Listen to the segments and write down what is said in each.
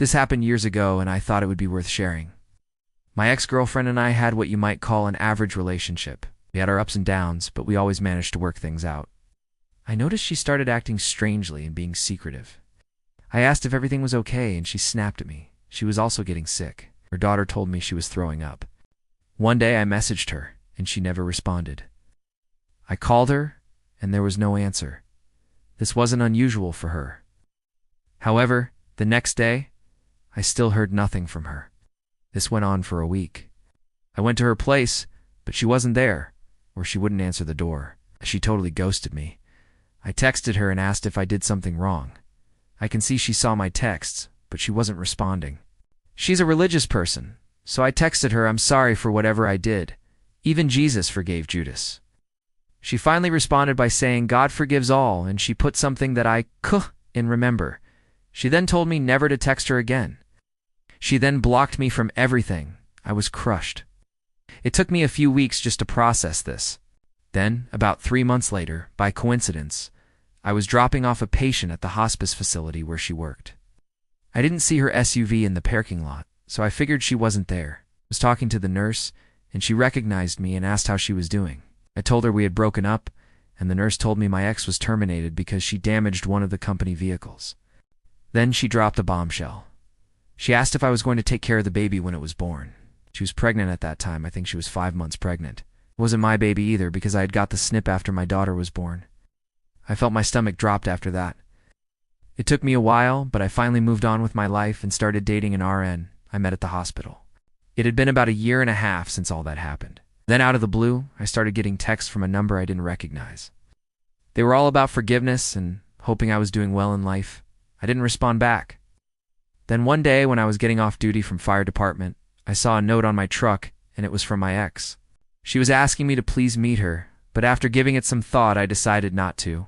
This happened years ago, and I thought it would be worth sharing. My ex-girlfriend and I had what you might call an average relationship. We had our ups and downs, but we always managed to work things out. I noticed she started acting strangely and being secretive. I asked if everything was okay, and she snapped at me. She was also getting sick. Her daughter told me she was throwing up. One day I messaged her, and she never responded. I called her, and there was no answer. This wasn't unusual for her. However, the next day, I still heard nothing from her. This went on for a week. I went to her place, but she wasn't there, or she wouldn't answer the door. She totally ghosted me. I texted her and asked if I did something wrong. I can see she saw my texts, but she wasn't responding. She's a religious person, so I texted her I'm sorry for whatever I did. Even Jesus forgave Judas. She finally responded by saying God forgives all, and she put something that I in remember. She then told me never to text her again. She then blocked me from everything. I was crushed. It took me a few weeks just to process this. Then, about 3 months later, by coincidence, I was dropping off a patient at the hospice facility where she worked. I didn't see her SUV in the parking lot, so I figured she wasn't there. I was talking to the nurse, and she recognized me and asked how she was doing. I told her we had broken up, and the nurse told me my ex was terminated because she damaged one of the company vehicles. Then she dropped a bombshell. She asked if I was going to take care of the baby when it was born. She was pregnant at that time. I think she was 5 months pregnant. It wasn't my baby either because I had got the snip after my daughter was born. I felt my stomach dropped after that. It took me a while, but I finally moved on with my life and started dating an RN I met at the hospital. It had been about 1.5 years since all that happened. Then out of the blue, I started getting texts from a number I didn't recognize. They were all about forgiveness and hoping I was doing well in life. I didn't respond back. Then one day when I was getting off duty from fire department, I saw a note on my truck, and it was from my ex. She was asking me to please meet her, but after giving it some thought, I decided not to.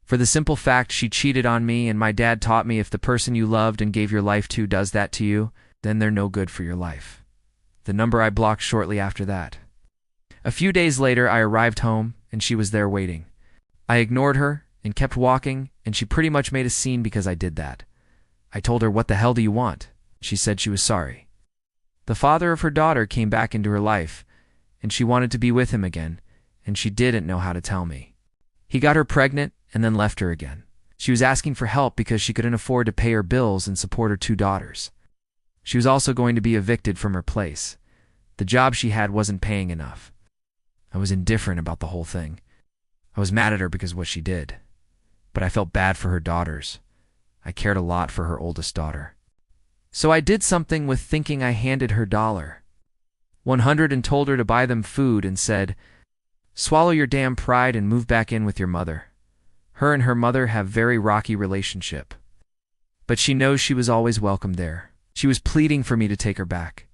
For the simple fact she cheated on me, and my dad taught me if the person you loved and gave your life to does that to you, then they're no good for your life. The number I blocked shortly after that. A few days later, I arrived home, and she was there waiting. I ignored her and kept walking, and she pretty much made a scene because I did that. I told her, "What the hell do you want?" She said she was sorry. The father of her daughter came back into her life, and she wanted to be with him again, and she didn't know how to tell me. He got her pregnant and then left her again. She was asking for help because she couldn't afford to pay her bills and support her 2 daughters. She was also going to be evicted from her place. The job she had wasn't paying enough. I was indifferent about the whole thing. I was mad at her because of what she did. But I felt bad for her daughters. I cared a lot for her oldest daughter. So I did something with thinking I handed her $100 and told her to buy them food and said, "Swallow your damn pride and move back in with your mother." Her and her mother have very rocky relationship. But she knows she was always welcome there. She was pleading for me to take her back,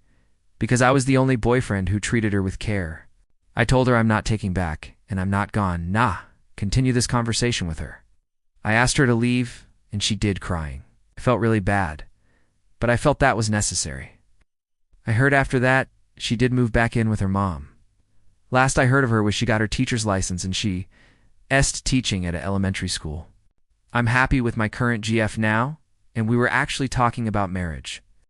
because I was the only boyfriend who treated her with care. I told her I'm not taking back, and I'm not gone. Continue this conversation with her. I asked her to leave, and she did, crying. I felt really bad, but I felt that was necessary. I heard after that, she did move back in with her mom. Last I heard of her was she got her teacher's license and she teaching at an elementary school. I'm happy with my current GF now, and we were actually talking about marriage.